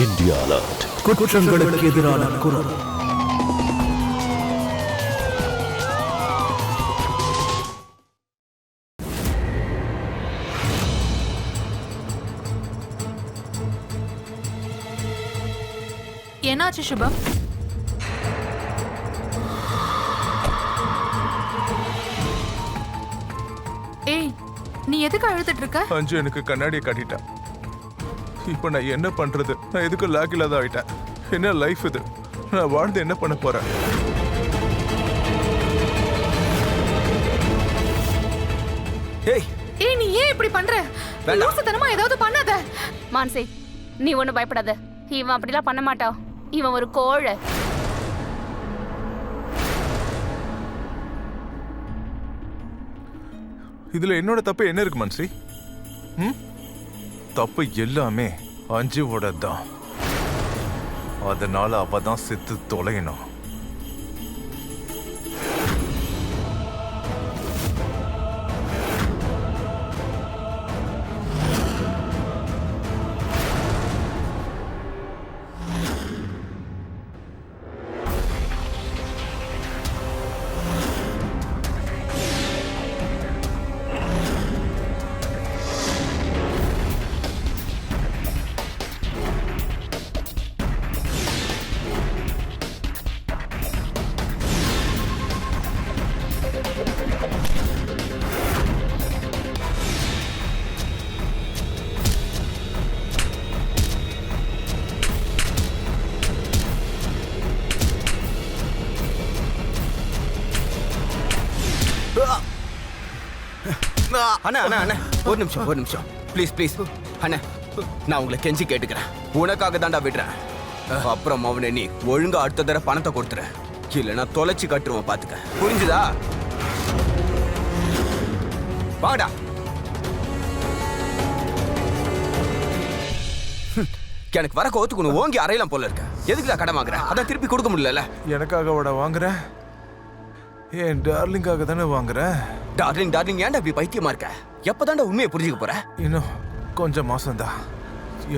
India alert. குற்றங்களுக்கு எதிரான குரல். என்னாச்சு சுபம்? ஏய், நீ எதுக்கு அழுதுட்டு இருக்க? அஞ்சு எனக்கு கண்ணாடியை காட்டிட்டேன். இப்போ நான் என்ன பண்றது? நான் எதுக்கு லாக் இல்லாத ஆயிட்டேன். என்ன லைஃப் இது? நான் வாழ்ந்து என்ன பண்ண போறேன்? ஏய் ஏய், நீ ஏன் இப்படி பண்ற? லூசுத்தனமா ஏதாவது பண்ணாத. மான்சி, நீ ஒன்றும் பயப்படாத. இவன் அப்படிலாம் பண்ண மாட்டான். இவன் ஒரு கோழை. இதுல என்னோட தப்பு என்ன இருக்கு மன்சி? தப்பு எல்லாமே அஞ்சுவோட தான். அதனால அவதான் செத்து தொலையணும். அண்ணா அண்ணா அண்ணா ஒரு நிமிஷம் ப்ளீஸ் அண்ணா, நான் உங்களை கெஞ்சி கேட்டுக்கிறேன். உனக்காக தாண்டா விடுறேன். அப்புறம் அவனை நீ ஒழுங்கா அடுத்த தடவை பணத்தை கொடுத்துரு, இல்லைன்னா தொலைச்சி கட்டுருவோம். பாத்துக்க, புரிஞ்சுதா? வாடா. எனக்கு வர கோத்துக்கணும் ஓங்கி அறையலாம் போல இருக்க. எதுக்குடா கடன் வாங்குறேன்? அதான் திருப்பி கொடுக்க முடியல. எனக்காக வாட வாங்குறேன்? என் டார்லிங்காக தானே வாங்குறேன். டார்லிங் ஏன்டா இப்படி பைத்தியமா இருக்க? எப்பதான்டா உண்மையை புரிஞ்சுக்க போற? இன்னும் கொஞ்சம் மாசம்தான்.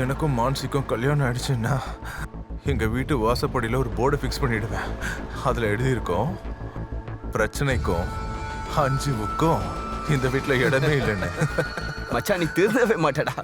எனக்கும் மான்சிக்கும் கல்யாணம் ஆயிடுச்சுன்னா எங்க வீட்டு வாசப்படியில் ஒரு போர்டை ஃபிக்ஸ் பண்ணிடுவேன். அதுல எழுதியிருக்கோம், பிரச்சனைக்கும் அஞ்சுவுக்கும் இந்த வீட்டுல இடமே இல்லைன்னு. மச்சான், நீ திருந்தவே மாட்டடா.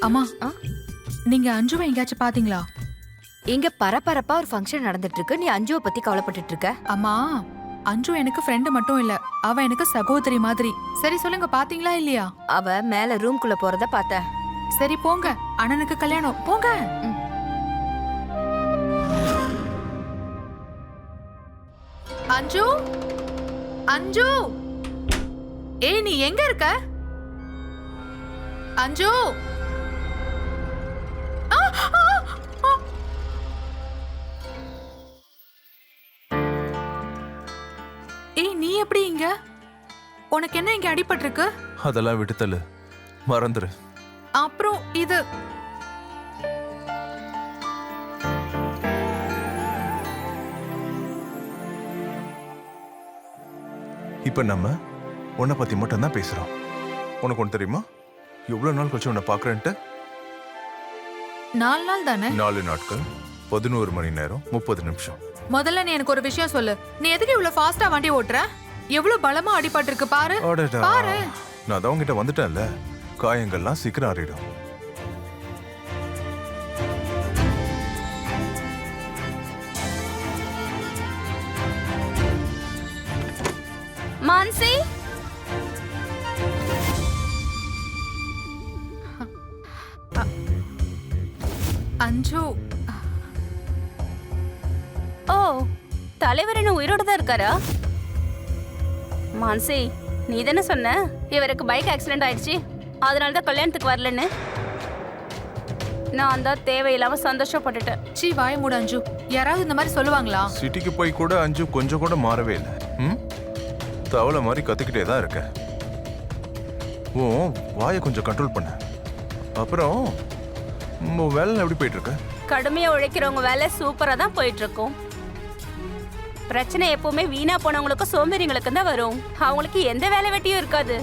அம்மா, நீங்க அஞ்சுவை எங்கேயாச்சும் பாத்தீங்களா? இங்க பரபரப்பா ஒரு ஃபங்க்ஷன் நடந்துட்டு இருக்கு. நீ அஞ்சுவை பத்தி கவலைப்பட்டுட்டு இருக்க? அம்மா, அஞ்சு எனக்கு ஃப்ரெண்டு மட்டும் இல்ல, அவ எனக்கு சகோதரி மாதிரி. சரி சொல்லுங்க, பாத்தீங்களா இல்லையா? அவ மேல ரூம்குள்ள போறத பார்த்தேன். சரி போங்க, அண்ணனுக்கு கல்யாணம், போங்க. அஞ்சு, அஞ்சு, ஏய் நீ எங்க இருக்க? அஞ்சு, ஏய் நீ எப்படி இங்க? உனக்கு என்ன இங்க அடிபட்டிருக்கு? அதெல்லாம் விட்டுத்தல, மறந்துரு. அப்புறம் இது இப்ப நம்ம உன்னை பத்தி மட்டும் தான் பேசுறோம். உனக்கு ஒன்று தெரியுமா? எவ்வளவு நாள் கழிச்சு உன்னை பாக்குறேன்ட்டு? 4 நாள் தானே? 4 நாட்கள், 11 மணி நேரம், 30 நிமிஷம். முதல்ல நீ எனக்கு ஒரு விஷயம் சொல்லு. நீ எதுக்கு இவ்வளவு ஃபாஸ்டா வண்டி ஓட்டுற? எவ்வளவு பலமா அடிபட்டிருக்கு பாரு. அடடா, பாரு. நான் தான் உங்ககிட்ட வந்துட்டேன்ல, காயங்கள்லாம் சீக்கிரம் ஆறிடும். மான்சி, அஞ்சு. ஓ தலைவர் என்ன உயிரோட தான் இருக்காரா? மான்சி, நீ தானே சொன்ன இவருக்கு பைக் ஆக்சிடென்ட் ஆயிடுச்சு, அதனால தான் கல்யாணத்துக்கு வரலன்னு. நான் தான் தேவையில்லாம சந்தோஷப்பட்டுட்டேன். சீ, வாய மூடு அஞ்சு. யாராவது இந்த மாதிரி சொல்லுவாங்களா? சிட்டிக்கு போய் கூட அஞ்சு கொஞ்சம் கூட மாறவே இல்லை. தவளை மாதிரி கத்துக்கிட்டே தான் இருக்க. ஓ, வாயை கொஞ்சம் கண்ட்ரோல் பண்ண. அப்புறம் வேலை எப்படி போயிட்டு இருக்க? கடுமையா உழைக்கிறவங்க வேலை சூப்பரா தான் போயிட்டு இருக்கும். பிரச்சனை எப்பவுமே வீணா போனவங்களுக்கும் சோம்பேறிங்களுக்கும் தான் வரும். அவங்களுக்கு எந்த வேலை வெட்டியும் இருக்காது.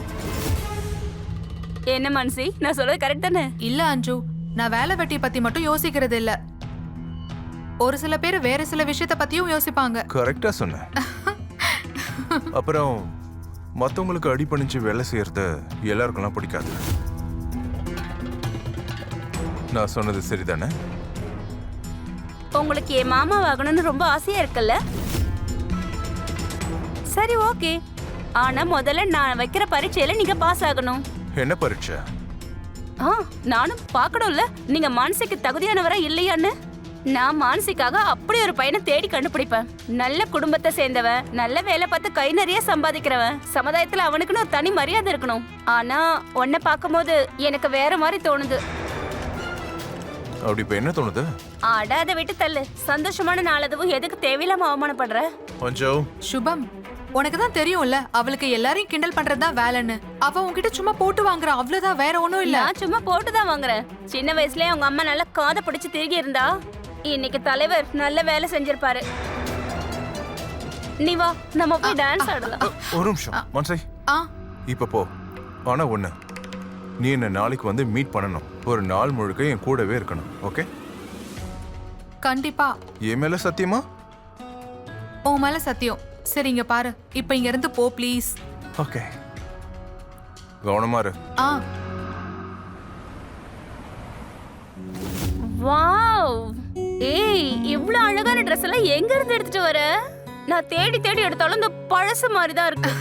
என்ன மான்சி, நான் சொல்றது கரெக்ட் தானே? இல்ல அஞ்சு, நான் வேலை வெட்டி பத்தி மட்டும் யோசிக்கிறது இல்ல. ஒரு சில பேர் வேற சில விஷயத்த பத்தியும் யோசிப்பாங்க. கரெக்டா சொன்ன. அப்புறம் மத்தவங்களுக்கு அடிபணிச்சு வேலை செய்யறது எல்லாருக்கெல்லாம் பிடிக்காது. நான் சொன்னது சரிதானே? உங்களுக்கு என் மாமா ஆகணும்னு ரொம்ப ஆசையா இருக்குல்ல? சரி, ஓகே. ஆனா முதல்ல நான் வைக்கிற பரீட்சையில நீங்க பாஸ் ஆகணும். என்ன பரீட்சை? நானும் பார்க்கணும்ல நீங்க மானசிக்கு தகுதியானவரா இல்லையான்னு. நான் மானசிக்காக அப்படி ஒரு பையனை தேடி கண்டுபிடிப்பேன். நல்ல குடும்பத்தை சேர்ந்தவன், நல்ல வேலை பார்த்து கை நிறைய சம்பாதிக்கிறவன், சமுதாயத்துல அவனுக்குன்னு ஒரு தனி மரியாதை இருக்கணும். ஆனா உன்னை பார்க்கும்போது எனக்கு வேற மாதிரி தோணுது. அப்படி இப்ப என்ன தோணுது? அட, அதை விட்டு தள்ளு. சந்தோஷமான நாள் அதுவும் எதுக்கு தேவையில்லாம அவமானப்படுற? கொஞ்சம் சுபம், உனக்கு தான் தெரியும்ல அவளுக்கு எல்லாரையும் கிண்டல் பண்றதுதான் வேலைன்னு. அவ உன்கிட்ட சும்மா போட்டு வாங்குறா, அவ்வளவுதான், வேற ஒண்ணும் இல்ல. நான் சும்மா போட்டுதான் வாங்குறேன். சின்ன வயசுலயே அவங்க அம்மா நல்லா காதை பிடிச்சு திருகி இருந்தா இன்னைக்கு தலைவர் நல்ல வேலை செஞ்சிருப்பாரு. நீ வா, நம்ம போய் டான்ஸ் ஆடலாம். ஒரு நிமிஷம் மன்சை, ஆ, இப்ப போ. ஆனா ஒண்ணு, நீ என்ன நாளைக்கு வந்து மீட் பண்ணணும். ஒரு நாள் முழுக்க என் கூடவே இருக்கணும். ஓகே? கண்டிப்பா. என் மேல சத்தியமா? உன் மேல சத்தியம். சரி, இங்க பாரு, இப்ப இங்க இருந்து போ ப்ளீஸ். ஓகே, கவனமா இரு. ஆ, வாவ், ஏய், இவ்ளோ அழகான Dress எல்லாம் எங்க இருந்து எடுத்துட்டு வர? நான் தேடி தேடி எடுத்தாலும் இந்த பழசு மாதிரி தான் இருக்கு.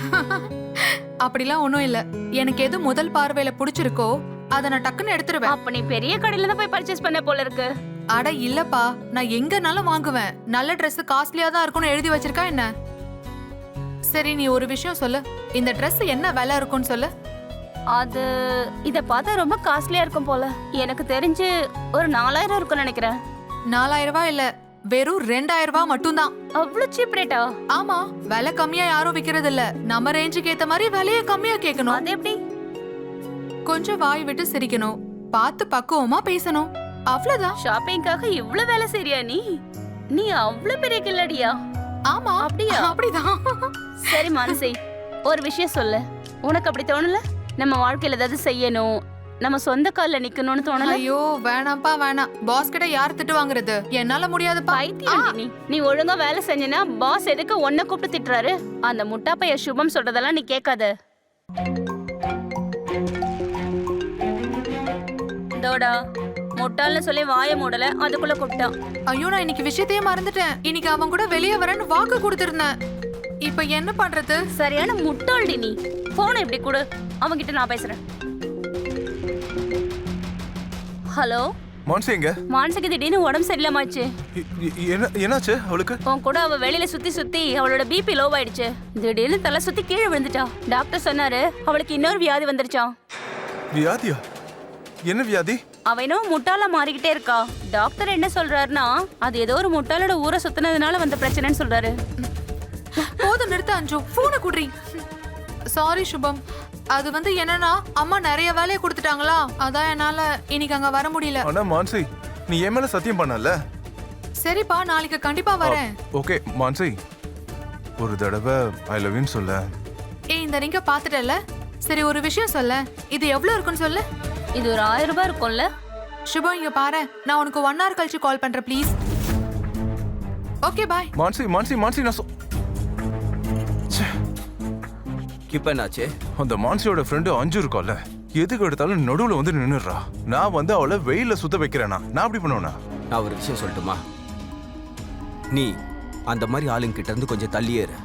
அப்படிலாம் ஒண்ணும் இல்ல. எனக்கு எது முதல் பார்வையில பிடிச்சிருக்கோ அத நான் டக்குன்னு எடுத்துருவேன். அப்ப நீ பெரிய கடையில தான் போய் பர்ச்சேஸ் பண்ண போல இருக்கு. அட இல்லப்பா, நான் எங்கனாலும் வாங்குவேன். நல்ல Dress காஸ்ட்லியா தான் இருக்கும்னு எழுதி வச்சிருக்கா என்ன? சரி, நீ ஒரு விஷயம் சொல்லு, இந்த Dress என்ன விலை இருக்கும்னு சொல்லு. அது இத பார்த்தா ரொம்ப காஸ்ட்லியா இருக்கும் போல. எனக்கு தெரிஞ்சு ஒரு 4000 இருக்கும்னு நினைக்கிறேன். 4000 ரூபாய் இல்ல, வெறும் 2000 ரூபாய் மட்டும்தான். அவ்வளவு சீப் ரேட்டா? ஆமா, விலை கம்மியா யாரும் விக்கிறது இல்ல. நம்ம ரேஞ்சுக்கு ஏத்த மாதிரி விலையை கம்மியா கேட்கணும். அது எப்படி? கொஞ்சம் வாய் விட்டு சிரிக்கணும், பார்த்து பக்குவமா பேசணும், அவ்வளவுதான். ஷாப்பிங்காக இவ்ளோ வேலை செய்றியா நீ? நீ அவ்வளவு பெரிய கில்லடியா? ஆமா, அப்படியா? அப்படிதான். சரி மானசி, ஒரு விஷயம் சொல்லு. உனக்கு அப்படி தோணல? நம்ம வாழ்க்கையில ஏதாவது செய்யணும், நம்ம சொந்த கால்ல நிக்கணும்னு தோணல? ஐயோ வேணாம்ப்பா, வேணாம். பாஸ் கிட்ட யார் திட்டு வாங்குறது? என்னால முடியாதுப்பா. பைத்தியம் நீ ஒழுங்கா வேலை செஞ்சனா பாஸ் எதுக்கு உன்னை கூப்பிட்டு திட்டுறாரு? அந்த முட்டாப்பைய சுபம் சொல்றதெல்லாம் நீ கேட்காத. தோடா, முட்டாள்னு சொல்லி வாய மூடல, அதுக்குள்ள கூப்பிட்டான். ஐயோ, நான் இன்னைக்கு விஷயத்தையே மறந்துட்டேன். இன்னைக்கு அவன் கூட வெளியே வரேன்னு வாக்கு கொடுத்திருந்தேன். இப்ப என்ன பண்றது? சரியான முட்டாள்டி நீ. போன இப்படி கொடு, அவன்கிட்ட நான் பேசுறேன். ஹலோ மான்சி எங்க? மானசிக்கு திடீர்னு உடம்பு சரியில்லாமாச்சு. என்னாச்சு அவளுக்கு? உன் கூட அவ வெளியில சுத்தி சுத்தி அவளோட பிபி லோ ஆயிடுச்சு. திடீர்னு தலை சுத்தி கீழே விழுந்துட்டா. டாக்டர் சொன்னாரு அவளுக்கு இன்னொரு வியாதி வந்துருச்சாம். வியாதியா? என்ன வியாதி? அவ இன்னும் முட்டாளா மாறிக்கிட்டே இருக்கா. டாக்டர் என்ன சொல்றாருன்னா அது ஏதோ ஒரு முட்டாளோட ஊரை சுத்தினதுனால வந்த பிரச்சனைன்னு சொல்றாரு. போதும், நிறுத்த அஞ்சு, போனை குடுறி. சாரி சுபம், அது வந்து என்னன்னா அம்மா நிறைய வேலையை கொடுத்துட்டாங்களா, அதான் என்னால இன்னைக்கு அங்க வர முடியல. ஆனா மான்சி, நீ என் மேல சத்தியம் பண்ணல? சரிப்பா, நாளைக்கு கண்டிப்பா வரேன். ஓகே மான்சி, ஒரு தடவை ஐ லவ் யூ சொல்ல. ஏய், இந்த ரிங்க பாத்துட்டல? சரி, ஒரு விஷயம் சொல்ல, இது எவ்வளவு இருக்குன்னு சொல்லு. இது ஒரு 1000 ரூபாய் இருக்கும்ல? சுபம், இங்க பாரு, நான் உனக்கு 1 hour கழிச்சு கால் பண்றேன் please. Okay bye. Mansi Mansi Mansi, நான் இப்ப என்னாச்சு? அந்த மான்சியோட ஃப்ரெண்டு அஞ்சு இருக்கோம்ல, எதுக்கு எடுத்தாலும் நடுவுல வந்து நின்னுடுறா. நான் வந்து அவளை வெயில சுத்த வைக்கிறேனா? நான் அப்படி பண்ணுவேனா? நான் ஒரு விஷயம் சொல்லட்டுமா? நீ அந்த மாதிரி ஆளுங்கிட்ட இருந்து கொஞ்சம் தள்ளியே இரு.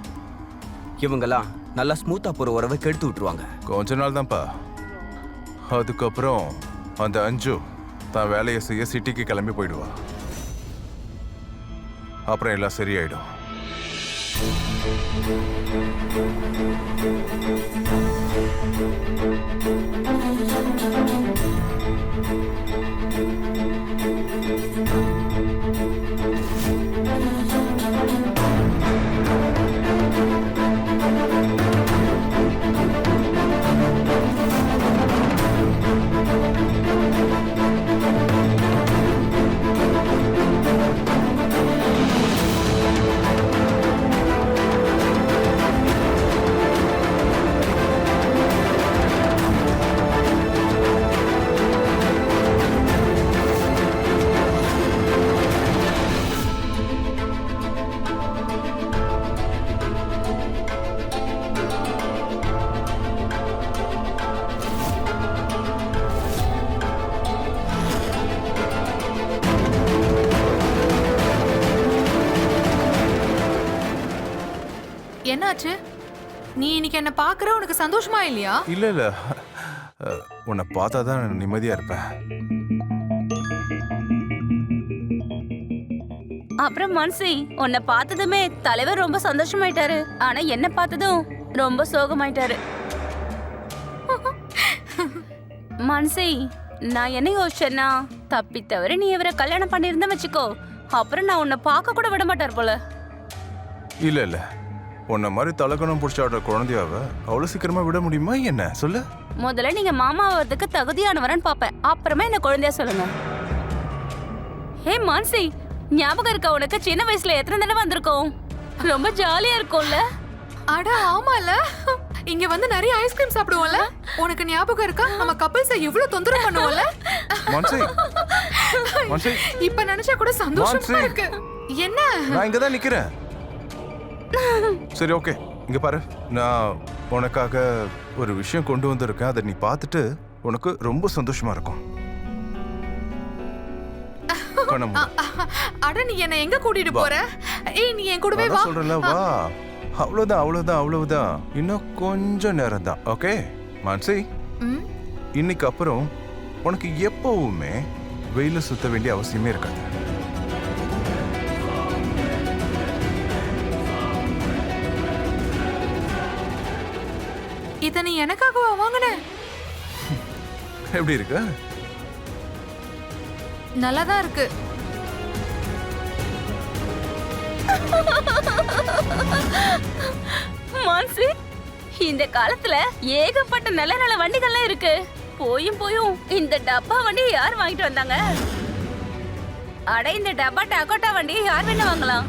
இவங்கெல்லாம் நல்லா ஸ்மூத்தா போற உறவை கெடுத்து விட்டுருவாங்க. கொஞ்ச நாள் தான்ப்பா, அதுக்கப்புறம் அந்த அஞ்சு தான் வேலையை செய்ய சிட்டிக்கு கிளம்பி போயிடுவா. அப்புறம் எல்லாம் சரியாயிடும். என்னாச்சு? நீ இன்னைக்கு என்ன பாக்குற, உனக்கு சந்தோஷமா இல்லையா? இல்ல இல்ல, உன்னை பார்த்தா தான் நிம்மதியா இருப்பேன். அப்புறம் மான்சி, உன்னை பார்த்ததுமே தலைவர் ரொம்ப சந்தோஷமாயிட்டாரு. ஆனா என்ன பார்த்ததும் ரொம்ப சோகமாயிட்டாரு. மான்சி, நான் என்ன யோசிச்சேன்னா, தப்பி தவிர நீ இவரை கல்யாணம் பண்ணியிருந்தா வச்சுக்கோ, அப்புறம் நான் உன்னை பார்க்க கூட விட மாட்டார் போல. இல்ல இல்ல, உன்ன மாதிரி தலக்கணம் பிடிச்ச ஆடுற குழந்தையாவ அவ்வளவு சீக்கிரமா விட முடியுமா என்ன? சொல்லு. முதல்ல நீங்க மாமா ஆவறதுக்கு தகுதியானவரன்னு பாப்பேன், அப்புறமா என்ன குழந்தையா சொல்லுங்க. ஹே மான்சி, ஞாபகம் இருக்கா உனக்கு சின்ன வயசுல எத்தனை தடவை வந்திருக்கோம்? ரொம்ப ஜாலியா இருக்கும்ல? அட ஆமால, இங்க வந்து நிறைய ஐஸ்கிரீம் சாப்பிடுவோம்ல. உனக்கு ஞாபகம் இருக்கா நம்ம கப்பிள்ஸை எவ்வளவு தொந்தரவு பண்ணுவோம்ல? மான்சி, மான்சி, இப்ப நினைச்சா கூட சந்தோஷமா மான்சி. இருக்கு. என்ன? நான் இங்க தான் நிக்கிறேன். சரி ஓகே, இங்க பாரு, நான் உனக்காக ஒரு விஷயம் கொண்டு வந்திருக்கேன். அதை நீ பார்த்துட்டு உனக்கு ரொம்ப சந்தோஷமா இருக்கும். கண்ணை மூடு. அட நீ என்ன எங்க கூட்டிட்டு போற? ஏய் நீ என் கூடவே வா. நான் சொல்றேன்ல, வா. அவ்வளவுதான் அவ்வளவுதான் அவ்வளவுதான், இன்னும் கொஞ்சம் நேரம் தான். ஓகே மான்சி, ம், இன்னைக்கு அப்புறம் உனக்கு எப்பவுமே வெயில சுத்த வேண்டிய அவசியமே இருக்காது. இத நீ எனக்காகவா வாங்குன? எப்படி இருக்கு? நல்லாதான் இருக்கு. மான்சி, இந்த காலத்துல ஏகப்பட்ட நல்ல நல்ல வண்டிகள்லாம் இருக்கு. போயும் போயும் இந்த டப்பா வண்டியை யார் வாங்கிட்டு வந்தாங்க? அட இந்த டப்பா டகோட்டா வண்டியை யார் வேணா வாங்கலாம்.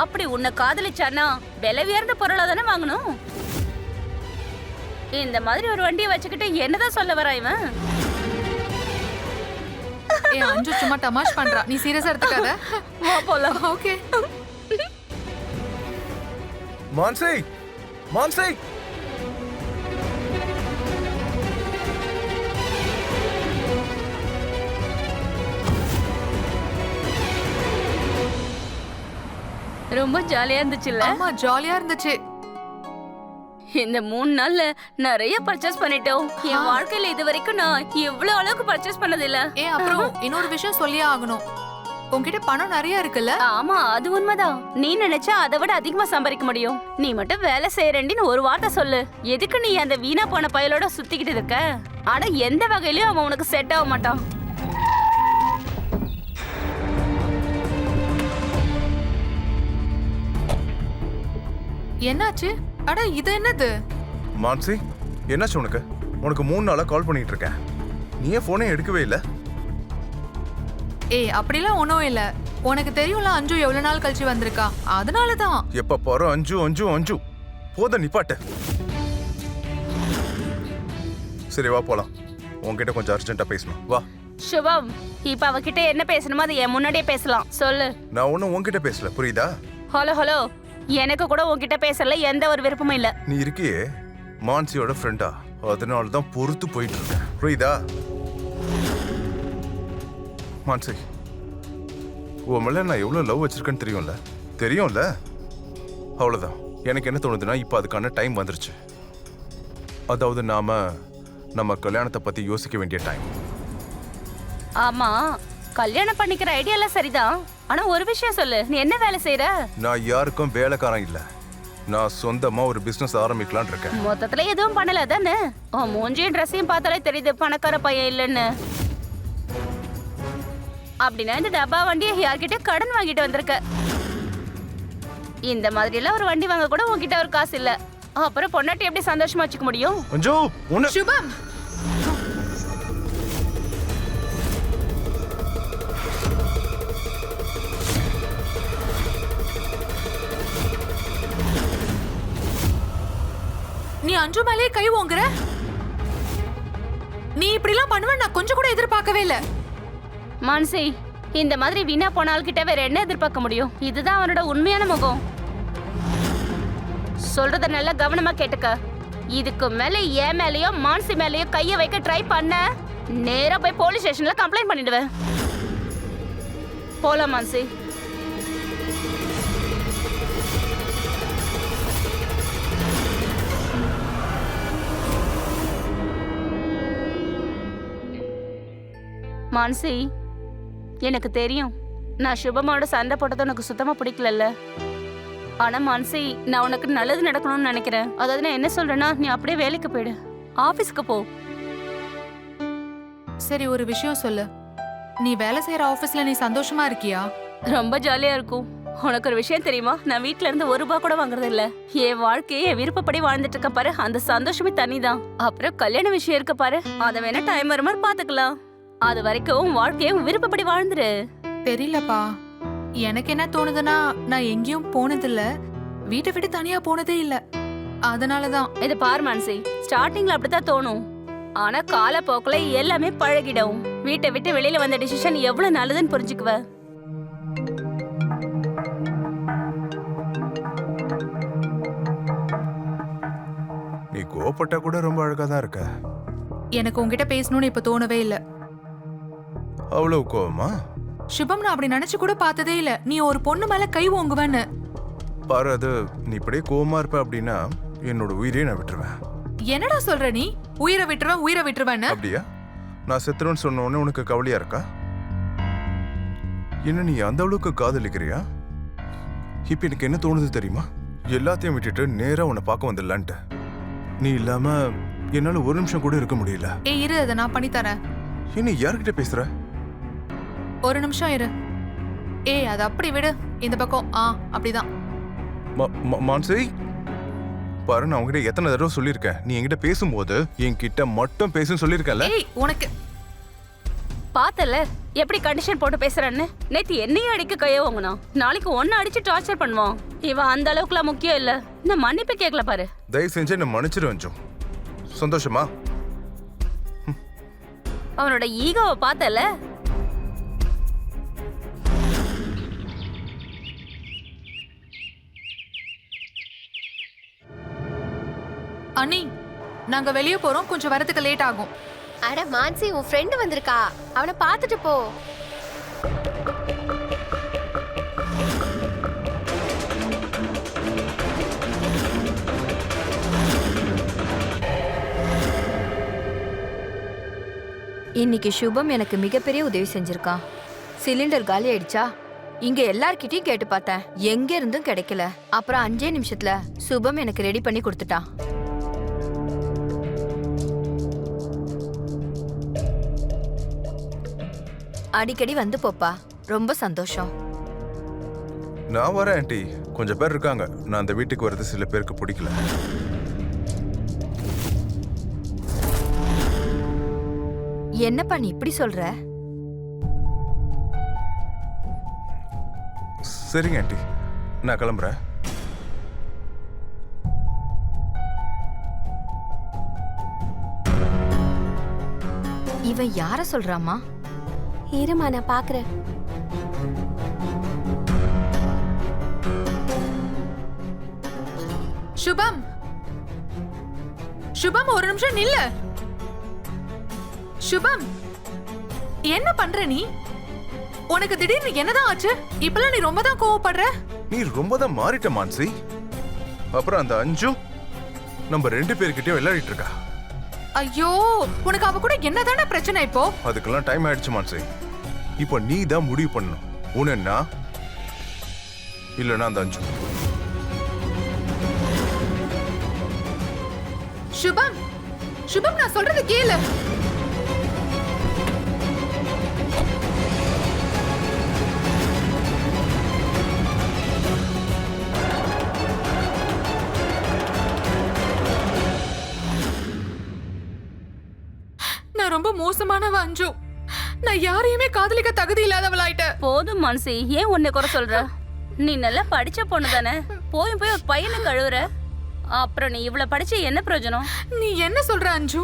அப்படி உன்னை காதலிச்சானா விலை உயர்ந்த பொருளா தானே வாங்கணும். இந்த மாதிரி ஒரு வண்டியை வச்சுக்கிட்டு என்னதான் சொல்ல வரா இவன்? ஏய் அஞ்சு சும்மா தமாஷ் பண்றா, நீ சீரியஸா எடுத்துக்காத. வா போலாம். ஓகே. மான்சி, மான்சி, ரொம்ப ஜாலியா இருந்துச்சுல்ல? ஆமா ஜாலியா இருந்துச்சு. இந்த 3 நாள்ல நிறைய பர்ச்சேஸ் பண்ணிட்டோம். என் வாழ்க்கையில இது வரைக்கும் நான் இவ்வளவு அளவுக்கு பர்ச்சேஸ் பண்ணது இல்ல. ஏ அப்புறம் இன்னொரு விஷயம் சொல்லியே ஆகணும். உன்கிட்ட பணம் நிறைய இருக்குல்ல? ஆமா, அது உண்மைதான். நீ நினைச்சா அதை விட அதிகமா சம்பாதிக்க முடியும். நீ மட்டும் வேலை செய்யறேன்னு ஒரு வார்த்தை சொல்லு. எதுக்கு நீ அந்த வீணா போன பயலோட சுத்திக்கிட்டு இருக்க? ஆனா எந்த வகையிலயும் அவன் உனக்கு செட் ஆக மாட்டான். என்னாச்சு? அட இது என்னது? மான்சி, என்னாச்சு உனக்கு? உனக்கு 3 நாளா கால் பண்ணிட்டு இருக்கேன், நீ ஏன் போனே எடுக்கவே இல்ல? ஏய் அப்படிலாம் ஒண்ணும் இல்ல. உனக்கு தெரியும்ல அஞ்சு எவ்வளவு நாள் கழிச்சு வந்திருக்கா, அதனாலதான். எப்ப பாரு அஞ்சு அஞ்சு அஞ்சு, போத நிப்பாட்டு. சரி வா போலாம், உன்கிட்ட கொஞ்சம் அர்ஜென்ட்டா பேசணும், வா. சுபம், இப்ப அவகிட்ட என்ன பேசணுமோ அதை என் முன்னாடியே பேசலாம். சொல்லு. நான் ஒன்னும் உன்கிட்ட பேசல, புரியுதா? ஹலோ ஹலோ, எனக்கு கூட உன்கிட்ட பேசல எந்த ஒரு விருப்பமும் இல்ல. நீ இருக்கியே மான்சியோட ஃப்ரெண்டா, அதனால தான் பொறுத்து போயிட்டு இருக்கேன், புரியுதா? மான்சி, உன் மேல நான் எவ்வளவு லவ் வச்சிருக்கேன்னு தெரியும்ல? தெரியும்ல? அவ்வளவுதான். எனக்கு என்ன தோணுதுன்னா, இப்போ அதுக்கான டைம் வந்துருச்சு. அதாவது நம்ம கல்யாணத்தை பத்தி யோசிக்க வேண்டிய டைம். ஆமா, கல்யாணம் பண்ணிக்கிற ஐடியா எல்லாம் சரிதான். ஆனா ஒரு விஷயம் சொல்லு, நீ என்ன வேலை செய்யற? நான் யாருக்கும் வேலைக்காரன் இல்ல. நான் சொந்தமா ஒரு பிசினஸ் ஆரம்பிக்கலாம்னு இருக்கேன். மொத்தத்துல எதுவும் பண்ணல தானே? உன் மூஞ்சியும் ட்ரெஸ்ஸையும் பார்த்தாலே தெரியுது பணக்கார பையன் இல்லைன்னு. அப்படின்னா இந்த டப்பா வண்டியை யார்கிட்ட கடன் வாங்கிட்டு வந்திருக்க. இந்த மாதிரி எல்லாம் ஒரு வண்டி வாங்க கூட உன்கிட்ட ஒரு காசு இல்ல. அப்புறம் பொண்டாட்டி எப்படி சந்தோஷமா வச்சுக்க முடியும்? அஞ்சு உன்னை சுபம், நீ அஞ்சு மேலே கை ஓங்குற. நீ இப்படிலாம் பண்ணுவ நான் கொஞ்சம் கூட எதிர்பார்க்கவே இல்ல. மான்சி, இந்த மாதிரி வீணா போன ஆள்கிட்ட வேற என்ன எதிர்பார்க்க முடியும்? இதுதான் அவனோட உண்மையான முகம். சொல்றத நல்லா கவனமா கேட்டுக்க. இதுக்கு மேல என் மேலயோ மான்சி மேலயோ கைய வைக்க ட்ரை பண்ண, நேரா போய் போலீஸ் ஸ்டேஷன்ல கம்ப்ளைண்ட் பண்ணிடுவேன். போலாம் மான்சி. மான்சி, எனக்கு தெரியும் நான் சுபமாவோட சண்டை போட்டது உனக்கு சுத்தமா பிடிக்கலல்ல. ஆனா மான்சி, நான் உனக்கு நல்லது நடக்கணும்னு நினைக்கிறேன். அதாவது நான் என்ன சொல்றேன்னா, நீ அப்படியே வேலைக்கு போயிடு, ஆபீஸ்க்கு போ. சரி, ஒரு விஷயம் சொல்லு. நீ வேலை செய்யற ஆபீஸ்ல நீ சந்தோஷமா இருக்கியா? ரொம்ப ஜாலியா இருக்கும். உனக்கு ஒரு விஷயம் தெரியுமா? நான் வீட்ல இருந்து ₹1 கூட வாங்குறது இல்ல. என் வாழ்க்கையை என் விருப்பப்படி வாழ்ந்துட்டு இருக்க பாரு, அந்த சந்தோஷமே தனிதான். அப்புறம் கல்யாண விஷயம் இருக்கு பாரு, அதை வேணா டைம் வர மாதிரி பாத்துக்கலாம். அது வரைக்கும் வாழ்க்கையை விருப்பப்படி வாழ்ந்துரு. தெரியலப்பா, எனக்கு என்ன தோணுதுன்னா, நான் எங்கேயும் போனதில்ல, வீட்டை விட்டு தனியா போனதே இல்ல. அதனாலதான். இத பாரு மான்சி, ஸ்டார்டிங்ல அப்படித்தான் தோணும். ஆனா காலப்போக்குல எல்லாமே பழகிடும். வீட்டை விட்டு வெளியில வந்த டிசிஷன் எவ்வளவு நல்லதுன்னு புரிஞ்சுக்குவ. நீ கோபப்பட்டா கூட ரொம்ப அழகா தான் இருக்க. எனக்கு உன்கிட்ட பேசணும்னு இப்ப தோணவே இல்ல. அவ்வளவு கோவமா? சுபம், நான் அப்படி நினைச்சு கூட பார்த்ததே இல்ல நீ ஒரு பொண்ணு மேல கை ஓங்குவேன்னு. பாரு, அது நீ இப்படியே கோவமா இருப்ப அப்படின்னா என்னோட உயிரையே நான் விட்டுருவேன். என்னடா சொல்ற நீ? உயிரை விட்டுருவேன்னு? அப்படியா? நான் செத்துறேன்னு சொன்ன உடனே உனக்கு கவலையா இருக்கா? என்ன நீ அந்த அளவுக்கு காதலிக்கிறியா? இப்ப எனக்கு என்ன தோணுது தெரியுமா? எல்லாத்தையும் விட்டுட்டு நேரா உன்னை பார்க்க வந்துடலான்ட்டு. நீ இல்லாம என்னால ஒரு நிமிஷம் கூட இருக்க முடியல. ஏய் இரு, அதை நான் பண்ணி தரேன். என்ன யார்கிட்ட பேசுற? ஒரு நிமிஷம் இரு. ஏய் அது அப்படி விடு, இந்த பக்கம். அப்படிதான். மான்சி, பாரு, நான் உங்ககிட்ட எத்தனை தடவை சொல்லியிருக்கேன், நீ என்கிட்ட பேசும்போது என்கிட்ட மட்டும் பேசுன்னு சொல்லியிருக்கல. ஏய் உனக்கு பார்த்தல எப்படி கண்டிஷன் போட்டு பேசுறேன்னு. நேத்து என்னையும் அடிக்க கைய வாங்கினா, நாளைக்கு ஒன்னு அடிச்சு டார்ச்சர் பண்ணுவான். இவன் அந்த அளவுக்குலாம் முக்கியம் இல்ல. நான் மன்னிப்பு கேட்கல பாரு. தயவு செஞ்சு என்ன மன்னிச்சிரு. சந்தோஷமா? அவனோட ஈகோவை பார்த்தல. அண்ணி, நாங்க வெளியே போறோம், கொஞ்சம் வரதுக்கு லேட் ஆகும். அட மான்சி, உன் ஃப்ரெண்ட் வந்திருக்கா, அவனை பார்த்துட்டு போ. இன்னைக்கு சுபம் எனக்கு மிகப்பெரிய உதவி செஞ்சிருக்கான். சிலிண்டர் காலி ஆயிடுச்சா, இங்க எல்லார்கிட்டயும் கேட்டு பார்த்தேன், எங்க இருந்தும் கிடைக்கல. அப்புறம் 5 நிமிஷத்துல சுபம் எனக்கு ரெடி பண்ணி கொடுத்துட்டான். அடிக்கடி வந்து போப்பா, ரொம்ப சந்தோஷம். நான் வரேன் ஆண்டி. கொஞ்சம் பேர் இருக்காங்க, நான் அந்த வீட்டுக்கு வர்றது சில பேருக்கு பிடிக்கல. என்னப்பா நீ இப்படி சொல்ற? சரிங்க ஆண்டி, நான் கிளம்புறேன். இவன் யார சொல்றாமா? இருமா, நான் பாக்குறேன். சுபம், சுபம் ஒரு நிமிஷம் நில்லு. சுபம், என்ன பண்ற நீ? உனக்கு திடீர்னு என்னதான் ஆச்சு? இப்பெல்லாம் நீ ரொம்ப தான் கோவப்படுற. நீ ரொம்ப தான் மாறிட்ட மான்சி. அப்புறம் அந்த அஞ்சு நம்ம 2 பேர்கிட்டயும் விளையாடிட்டு இருக்கா. ஐயோ, உனக்கு அவ கூட என்னதான பிரச்சனை இப்போ? அதுக்கெல்லாம் டைம் ஆயிடுச்சு மான்சி. இப்போ நீ தான் முடிவு பண்ணணும். உன்னா இல்லைன்னா அந்த அஞ்சு. சுபம் சுபம் நான் சொல்றது கேளு. நான் ரொம்ப மோசமானவ அஞ்சு. நான் யாரையுமே காதலிக்க தகுதி இல்லாதவளாயிட்டேன். போதும் மான்சி, ஏன் உன்னை குறை சொல்ற? நீ நல்லா படிச்ச பொண்ணு தானே, போய் போய் ஒரு பையனை கழுவுற. அப்புறம் நீ இவ்வளவு படிச்சு என்ன பிரயோஜனம்? நீ என்ன சொல்ற அஞ்சு?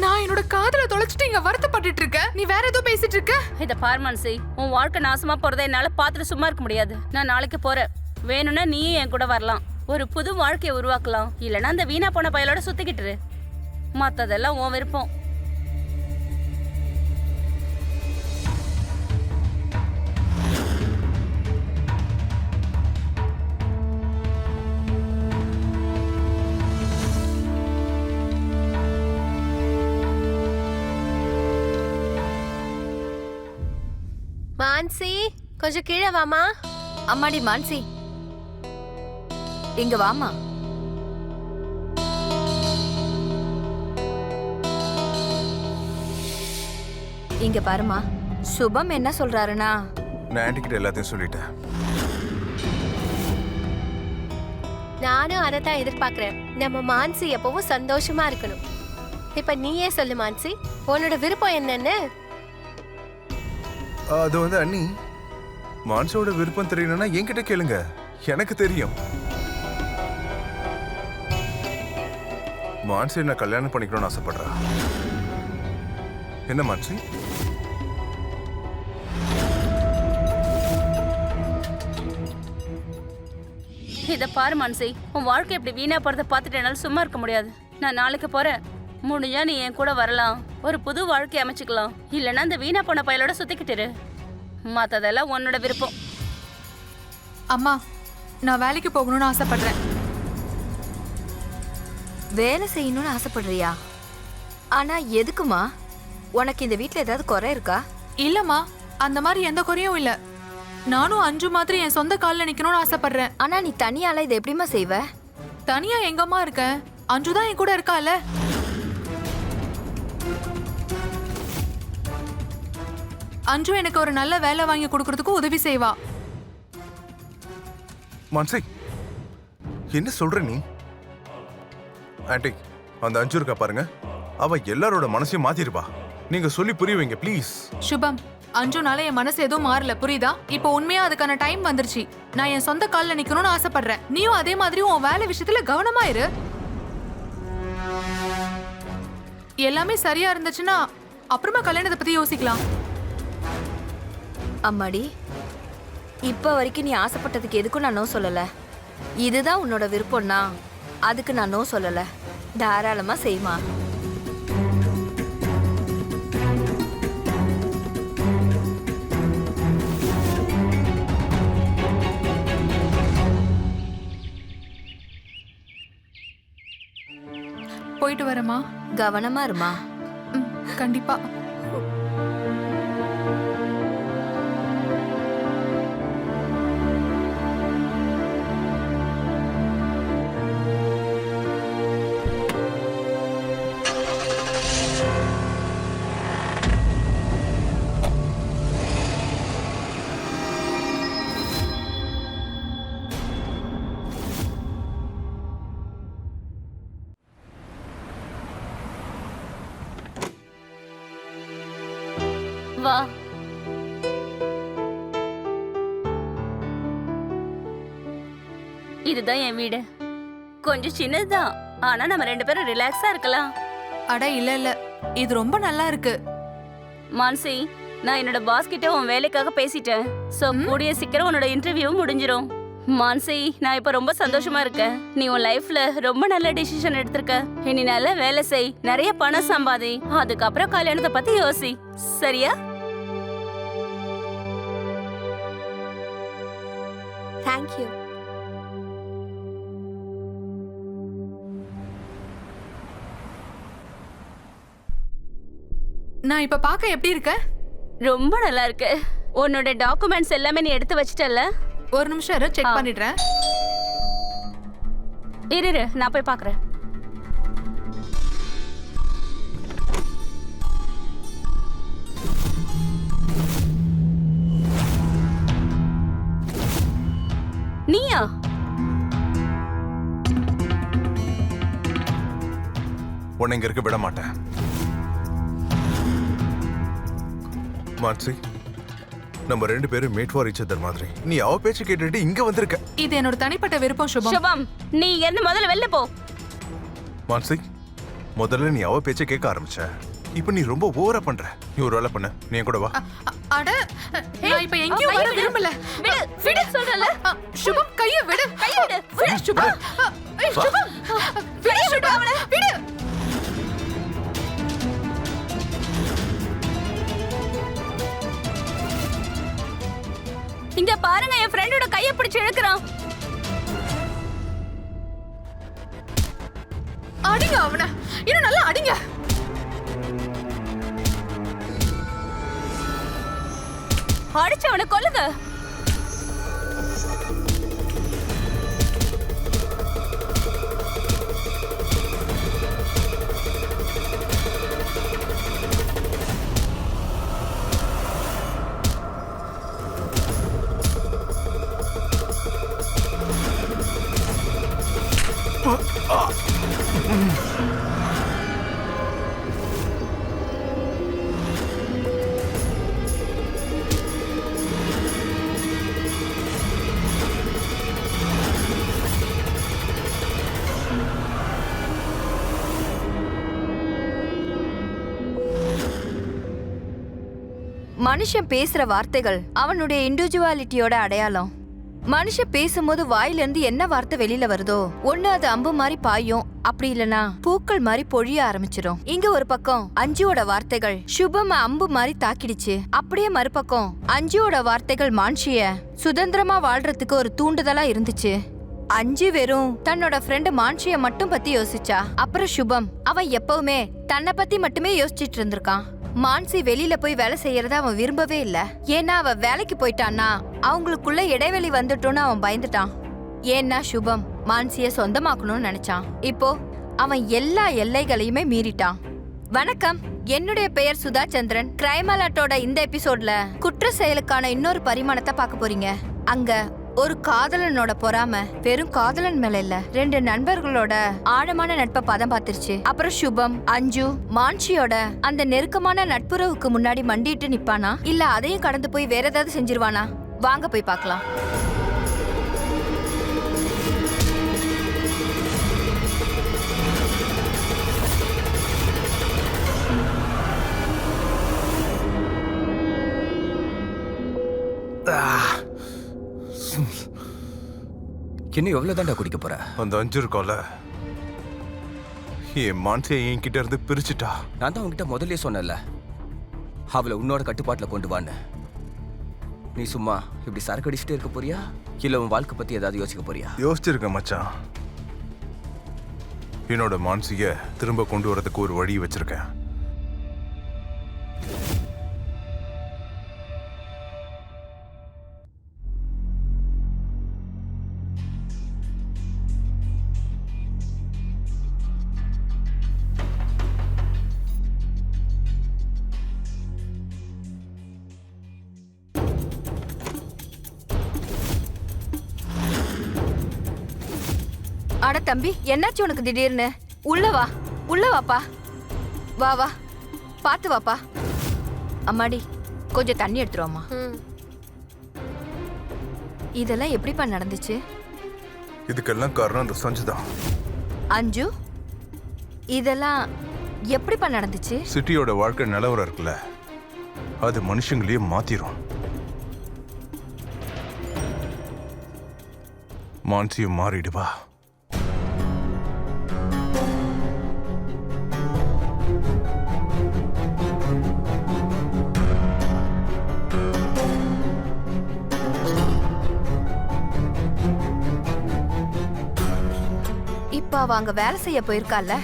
நான் என்னோட காதல தொலைச்சிட்டு இங்க வருத்தப்பட்டுட்டு இருக்க, நீ வேற ஏதோ பேசிட்டு இருக்க. இத பார் மான்சி, உன் வாழ்க்கை நாசமா போறதை என்னால பாத்துட்டு சும்மா இருக்க முடியாது. நான் நாளைக்கு போறேன். வேணும்னா நீயும் என் கூட வரலாம். ஒரு புது வாழ்க்கையை உருவாக்கலாம். இல்லைன்னா அந்த வீணா போன பயலோட சுத்திக்கிட்டு இரு. மத்ததெல்லாம் உன் விருப்பம். மான்சி கொஞ்சம் கீழே வாமா. அம்மாடி மான்சி, இங்க வாமா. இங்க பாருமா, சுபம் என்ன சொல்றாருன்னா, நான் ஆன்ட்டி கிட்ட எல்லாத்தையும் சொல்லிட்டேன். நானும் அதை தான் எதிர்பார்க்கிறேன். நம்ம மான்சி எப்பவும் சந்தோஷமா இருக்கணும். இப்ப நீயே சொல்லு மான்சி, உன்னோட விருப்பம் என்னன்னு. அது வந்து அண்ணி, மான்சியோட விருப்பம் தெரியணும்னா என்கிட்ட கேளுங்க, எனக்கு தெரியும். மான்சி என்ன கல்யாணம் பண்ணிக்கணும்னு ஆசைப்படுறா. என்ன மான்சி? இத பாரு மான்சி, உன் வாழ்க்கை இப்படி வீணா போறத பார்த்துட்டு என்னால சும்மா இருக்க முடியாது. நான் நாளைக்கு போறேன். முடிஞ்சா நீ என் கூட வரலாம். ஒரு புது வாழ்க்கை அமைச்சுக்கலாம். இல்லைன்னா அந்த வீணா போன பயலோட சுத்திக்கிட்டு இரு. மத்ததெல்லாம் உன்னோட விருப்பம். அம்மா, நான் வேலைக்கு போகணும்னு ஆசைப்படுறேன். வேலை செய்யணும்னு ஆசைப்படுறியா? ஆனா எதுக்குமா? உனக்கு இந்த வீட்ல ஏதாவது குறை இருக்கா? இல்லம்மா, அந்த மாதிரி எந்த குறையும் இல்ல. நானும் அஞ்சு மாதிரி என் சொந்த கால்ல நிக்கணும்னு ஆசைப்படுறேன். ஆனா நீ தனியால இதை எப்படிமா செய்வ? தனியா எங்கம்மா இருக்க? அஞ்சு தான் என் கூட இருக்கால. அஞ்சு எனக்கு ஒரு நல்ல வேலை வாங்கி கொடுக்கறதுக்கு உதவி செய்வா. மான்சி, என்ன சொல்ற நீ? ஆன்ட்டி, அந்த அஞ்சு இருக்கா பாருங்க, அவ எல்லாரோட மனசையும் மாத்திருப்பா. நீங்க சொல்லி புரிய வைங்க ப்ளீஸ். சுபம், அஞ்சுனால என் மனசு எதுவும் மாறல, புரியுதா? இப்போ உண்மையா அதுக்கான டைம் வந்துருச்சு. நான் என் சொந்த கால்ல நிக்கணும்னு ஆசைப்படுறேன். நீயும் அதே மாதிரி உன் வேலை விஷயத்துல கவனமா இரு. எல்லாமே சரியா இருந்துச்சுன்னா அப்புறமா கல்யாணத்தை பத்தி யோசிக்கலாம். அம்மாடி, இப்ப வரைக்கும் நீ ஆசைப்பட்டதுக்கு எதுக்கும் நான் நோ சொல்லல. இதுதான் உன்னோட விருப்பம்னா அதுக்கு நான் நோ சொல்லல. தாராளமா செய்மா. போயிட்டு வரேம்மா. கவனமா இருமா. கண்டிப்பா. வா. இதுதான் என் வீடு. கொஞ்சம் சின்னதுதான், ஆனா நம்ம ரெண்டு பேரும் ரிலாக்ஸா இருக்கலாம். அட இல்ல இல்ல, இது ரொம்ப நல்லா இருக்கு. மான்சி, நான் என்னோட பாஸ் கிட்ட உன் வேலைக்காக பேசிட்டேன். சோ கூடிய சீக்கிரம் உன்னோட இன்டர்வியூ முடிஞ்சிரும். மான்சி, நான் இப்ப ரொம்ப சந்தோஷமா இருக்கேன். நீ உன் லைஃப்ல ரொம்ப நல்ல டிசிஷன் எடுத்திருக்க. இனி நல்ல வேலை செய், நிறைய பணம் சம்பாதி, அதுக்கப்புறம் கல்யாணத்தை பத்தி யோசி. சரியா? தேங்க்யூ. நான் இப்ப பார்க்க எப்படி இருக்க? ரொம்ப நல்லா இருக்கு. உன்னோட டாக்குமெண்ட்ஸ் எல்லாமே நீ எடுத்து வச்சிட்டல்ல? ஒரு நிமிஷம் இரு, செக் பண்ணிடுறேன். இரு நான் போய் பார்க்கறேன். நீயா? உன்னை இங்க இருக்க விட மாட்டேன். மான்சி, நம்ம 2 பேரும் மேட் ஃபார் ஈச் அதர் மாதிரி. நீ அவ பேச்சு கேட்டுட்டு இங்க வந்திருக்க. இது என்னோட தனிப்பட்ட விருப்பம் சுபம். சுபம், நீ இங்க இருந்து முதல்ல வெளில போ. மான்சி, முதல்ல நீ அவ பேச்சை கேட்க ஆரம்பிச்ச. இப்ப நீ ரொம்ப ஓவரா பண்ற. நீ ஒரு வேலை பண்ண, நீ என் கூட வா. அட, நான் இப்ப எங்கேயும் வர விரும்பல. விடு விடு சொல்றல. சுபம், கையை விடு. கையை விடு. விடு சுபம். ஏய் சுபம், விடு சுபம், விடு. இங்க பாருங்க, என் ஃப்ரெண்டோட கையை பிடிச்சு இழுக்குறான். அடிங்க அவனை, இன்னும் நல்லா அடிங்க. அடிச்சு அவனை கொல்லுங்க. மனுஷன் பேசுற வார்த்தைகள் அவனுடைய இண்டிவிஜுவாலிட்டியோட அடையாளம். மனுஷன் பேசும்போது வாயிலிருந்து என்ன வார்த்தை வெளியில வருதோ ஒண்ணு அது அம்பு மாதிரி பாயும், அப்படி இல்லனா பூக்கள் மாதிரி பொழிய ஆரம்பிச்சிடும். இங்க ஒரு பக்கம் அஞ்சுவோட வார்த்தைகள் சுபம் அம்பு மாதிரி தாக்கிடுச்சு. அப்படியே மறுபக்கம் அஞ்சுவோட வார்த்தைகள் மான்ஷிய சுதந்திரமா வாழ்றதுக்கு ஒரு தூண்டுதலா இருந்துச்சு. அஞ்சு வெறும் தன்னோட ஃப்ரெண்டு மான்ஷிய மட்டும் பத்தி யோசிச்சா. அப்புறம் சுபம், அவன் எப்பவுமே தன்னை பத்தி மட்டுமே யோசிச்சுட்டு இருந்திருக்கான். மான்சி வெளியில போய் வேலை செய்யறத அவன் விரும்பவே இல்ல. ஏன்னா அவ வேலைக்கு போயிட்டான்னா அவங்களுக்குள்ள இடைவெளி வந்துட்டோன்னு அவன் பயந்துட்டான். ஏன்னா சுபம் மான்சிய சொந்தமாக்கணும்னு நினைச்சான். இப்போ அவன் எல்லா எல்லைகளையுமே மீறிட்டான். வணக்கம், என்னுடைய பெயர் சுதா சந்திரன். கிரைம் அலர்ட்டோட இந்த எபிசோட்ல குற்ற செயலுக்கான இன்னொரு பரிமாணத்தை பார்க்க போறீங்க. அங்க ஒரு காதலனோட பொறாம வெறும் காதலன் மேல இல்ல, 2 நண்பர்களோட ஆழமான நட்பை பதம் பார்த்துருச்சு. அப்புறம் சுபம் அஞ்சு மான்ஷியோட அந்த நெருக்கமான நட்புறவுக்கு முன்னாடி மண்டிட்டு நிப்பானா, இல்ல அதையும் கடந்து போய் வேற ஏதாவது செஞ்சிருவானா? வாங்க போய் பார்க்கலாம். இன்னும் எவ்வளவு தாண்டா குடிக்க போற? அந்த அஞ்சு இருக்கோல, என் மான்சியை என்கிட்ட இருந்து பிரிச்சுட்டா. நான் தான் உன்கிட்ட முதல்ல சொன்னேன்ல, அவளை உன்னோட கட்டுப்பாட்டுல கொண்டு வான்னு. நீ சும்மா இப்படி சரக்கு அடிச்சுட்டே இருக்க போறியா, இல்ல உன் வாழ்க்கை பத்தி ஏதாவது யோசிக்க போறியா? யோசிச்சிருக்க மச்சான். என்னோட மான்சிய திரும்ப கொண்டு வரதுக்கு ஒரு வழி வச்சிருக்கேன். அட தம்பி, என்னாச்சு உனக்கு திடீர்னு? உள்ள வா, உள்ள வாப்பா. வா வா, பாத்து வாப்பா. அம்மாடி, கொஞ்சம் தண்ணி எடுத்துருவாமா. இதெல்லாம் எப்படிப்பா நடந்துச்சு? இதுக்கெல்லாம் காரணம் அந்த சஞ்சுதான். அஞ்சு, இதெல்லாம் எப்படிப்பா நடந்துச்சு? சிட்டியோட வாழ்க்கை நிலவரம் இருக்குல்ல, அது மனுஷங்களையே மாத்திரும். மான்சியும் மாறிடுவா. இப்ப அவ அங்க வேலை செய்ய போயிருக்கால,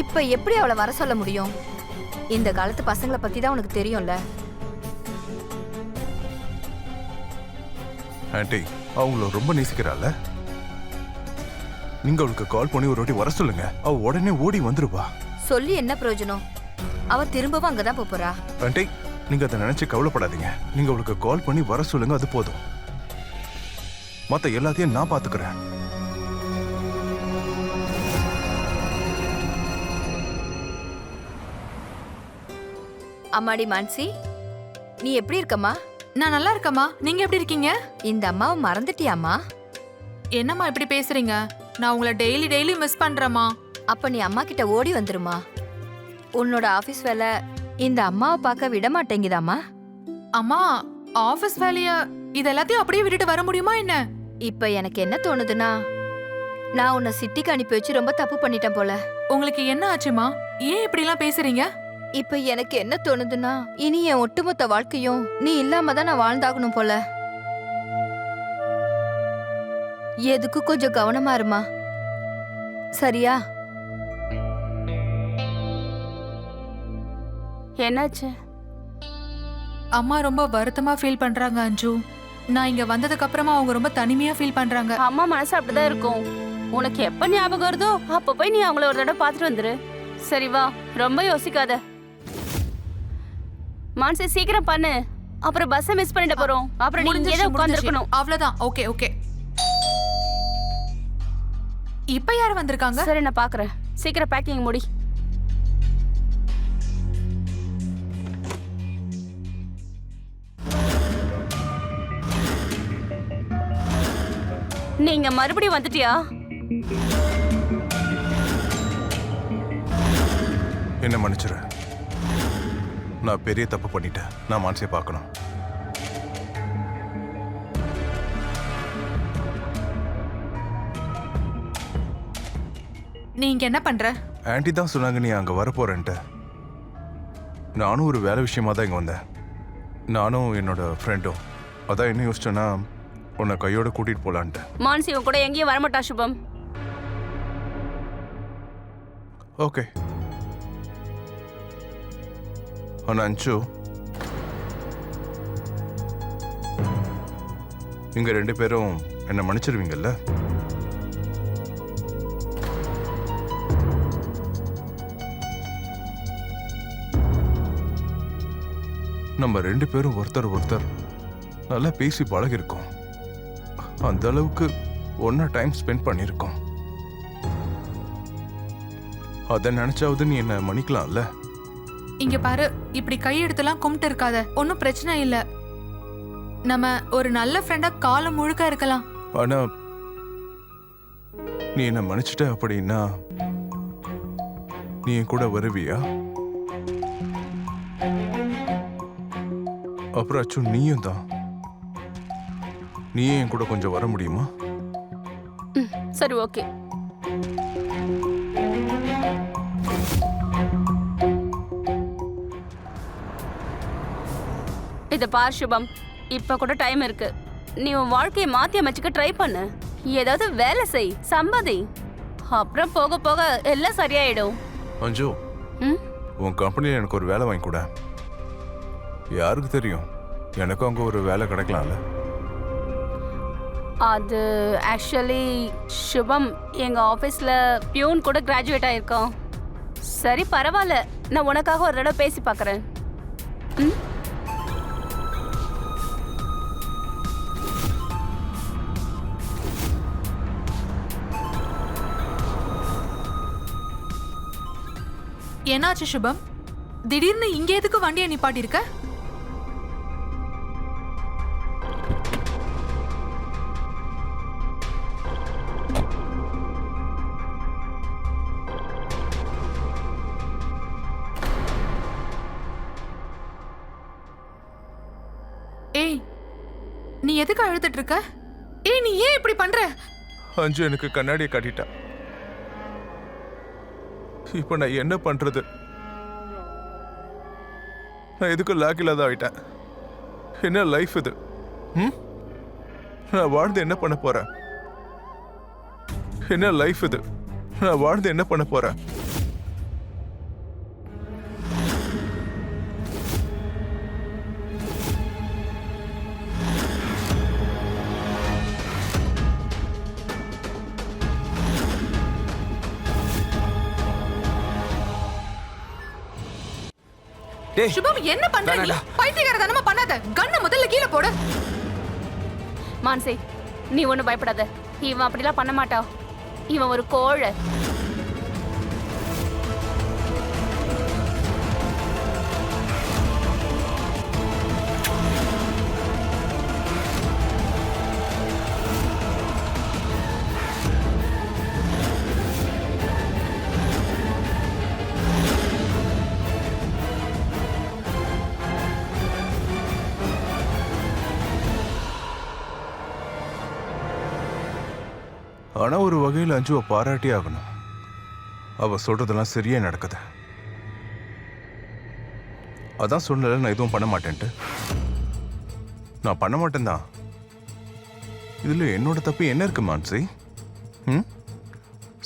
இப்ப எப்படி அவளை வர சொல்ல முடியும்? இந்த காலத்து பசங்களை பத்தி தான் உனக்கு தெரியும்ல. ஆண்டி அவங்கள ரொம்ப நேசிக்கிறாள். நீங்க அவளுக்கு கால் பண்ணி ஒரு வாட்டி வர சொல்லுங்க. அவ உடனே ஓடி வந்துருவா. சொல்லி என்ன பிரயோஜனம்? அவ திரும்பவும் அங்கதான் போறா. ஆண்டி நீங்க அதை நினைச்சு கவலைப்படாதீங்க. நீங்க அவளுக்கு கால் பண்ணி வர சொல்லுங்க, அது போதும். மத்த எல்லாத்தையும் நான் பாத்துக்கிறேன். அம்மாடி மான்சி, நீ எப்படி இருக்கம்மா? நான் நல்லா இருக்கம்மா. நீங்க எப்படி இருக்கீங்க? இந்த அம்மாவை மறந்துட்டியாம்மா? என்னம்மா இப்படி பேசுறீங்க? நான் உங்களை டெய்லி மிஸ் பண்றேம்மா. அப்ப நீ அம்மா கிட்ட ஓடி வந்துருமா. உன்னோட ஆபீஸ் வேலை இந்த அம்மாவை பார்க்க விட மாட்டேங்குதாம்மா. அம்மா, ஆபீஸ் வேலைய இது எல்லாத்தையும் அப்படியே விட்டுட்டு வர முடியுமா என்ன? இப்ப எனக்கு என்ன தோணுதுன்னா, நான் உன்னை சிட்டிக்கு அனுப்பி வச்சு ரொம்ப தப்பு பண்ணிட்டேன் போல. உங்களுக்கு என்ன ஆச்சுமா? ஏன் இப்படி எல்லாம் பேசுறீங்க? இப்ப எனக்கு என்ன தோணுதுன்னா, இனி என் ஒட்டுமொத்த வாழ்க்கையும் நீ இல்லாம தான் நான் வாழ்ந்தாகணும் போல. எதுக்கு கொஞ்சம் கவனமா இருமா, சரியா? என்னாச்சு? அம்மா ரொம்ப வருத்தமா ஃபீல் பண்றாங்க அஞ்சு. நான் இங்க வந்ததுக்கு அப்புறமா அவங்க ரொம்ப தனிமையா ஃபீல் பண்றாங்க. அம்மா மனசு அப்படிதான் இருக்கும். உனக்கு எப்ப ஞாபகம் வருதோ அப்ப போய் நீ அவங்கள ஒரு தடவை பார்த்துட்டு வந்துரு. சரி வா, ரொம்ப யோசிக்காத. மான்சி சீக்கிரம் பண்ணு, அப்புறம் பஸ்ஸை மிஸ் பண்ணிட்டு போறோம். அப்புறம் நீ இங்கே தான் உட்கார்ந்திருக்கணும். அவ்வளவுதான். Okay okay. இப்ப யார் வந்திருக்காங்க? சரி நான் பாக்குறேன். சீக்கிரம் பேக்கிங் முடி. நீங்க மறுபடியும் வந்துட்டியா? என்ன மன்னிச்சிரு. நான் பெரிய தப்பு பண்ணிட்டேன். நான் மான்சியை பார்க்கணும். நீங்க என்ன பண்ற? ஆண்டி தான் சொன்னாங்க நீ அங்க வரப்போறேன்ட்டு. நானும் ஒரு வேலை விஷயமா தான் இங்க வந்தேன். நானும் என்னோட ஃப்ரெண்டும். அதான் என்ன யோசிச்சேன்னா, உன்னை கையோட கூட்டிட்டு போலான்ட்டு. மான்சி உன் கூட எங்கேயும் வரமாட்டா சுபம். ஓகே. ஆனா அஞ்சு, நீங்க 2 பேரும் என்ன மன்னிச்சிருவீங்கல்ல? நம்ம 2 பேரும் ஒருத்தர் நல்லா பேசி பழகிருக்கோம். அந்த அளவுக்கு ஒன்னா டைம் ஸ்பெண்ட் பண்ணிருக்கோம். அத நினைச்சாவது நீ என்ன மன்னிக்கலாம்ல? இங்க பாரு, இப்படி கையெடுத்துலாம் கும்பிட்டு இருக்காத. ஒன்னும் பிரச்சனை இல்ல. நம்ம ஒரு நல்ல ஃப்ரெண்டா காலம் முழுக்க இருக்கலாம். ஆனா நீ என்ன மன்னிச்சிட்ட அப்படின்னா நீ என் கூட வருவியா? அப்புறம் அச்சு நீயும் தான். நீயே என் கூட கொஞ்சம் வர முடியுமா? சரி ஓகே. இத பார் சுபம், இப்ப கூட டைம் இருக்கு. நீ உன் வாழ்க்கையை மாத்தி அமைச்சுக்க ட்ரை பண்ணு. ஏதாவது வேலை செய், சம்பாதி. அப்புறம் போக போக எல்லாம் சரியாயிடும். அஞ்சு, ம்? உன் கம்பெனியில் எனக்கு ஒரு வேலை வாங்கி கூட. யாருக்கு தெரியும், எனக்கும் அங்க ஒரு வேலை கிடைக்கலாம்ல? அது ஆக்சுவலி சுபம், எங்க ஆபீஸ்ல பியூன் கூட கிராஜுவேட் ஆயிருக்கான். சரி பரவாயில்ல, நான் உனக்காக ஒரு தடவை பேசி பார்க்கறேன். ம்? என்னாச்சு சுபம்? திடீர்னு இங்க எதுக்கு வண்டியை நிப்பாட்டி இருக்க? ஏய், நீ எதுக்கு அழுதுட்டு இருக்க? ஏய், நீ ஏன் இப்படி பண்ற? அஞ்சு எனக்கு கண்ணாடியை காட்டிட்டா. இப்ப நான் என்ன பண்றது? நான் எதுக்கும் லாக் இல்லாத ஆயிட்டேன். என்ன லைஃப் இது? நான் வாழ்ந்து என்ன பண்ண போறேன்? என்ன லைஃப் இது? நான் வாழ்ந்து என்ன பண்ண போறேன்? டேய் சுபம் என்ன பண்ற நீ? வேணாம்டா. பைத்தியக்காரத்தனமா பண்ணாத. கண்ணை முதல்ல கீழே போடு. மான்சி நீ ஒன்றும் பயப்படாத. இவன் அப்படிலாம் பண்ண மாட்டா. இவன் ஒரு கோழை. ஆனா ஒரு வகையில் அஞ்சுவை பாராட்டி ஆகணும். அவ சொல்றதெல்லாம் சரியா நடக்குது. அதான் சொன்னல நான் எதுவும் பண்ண மாட்டேன்ட்டு. நான் பண்ண மாட்டேன் தான். இதுல என்னோட தப்பு என்ன இருக்கு மான்சி?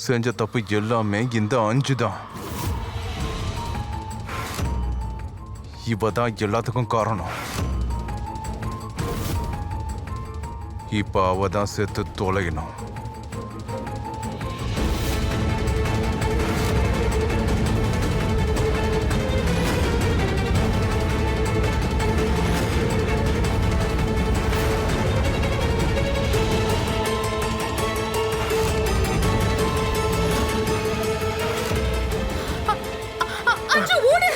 செஞ்ச தப்பு எல்லாமே இந்த அஞ்சு தான். இவ தான் எல்லாத்துக்கும் காரணம். இப்ப அவ தான் செத்து தொலையணும். அஞ்சு ஓடு.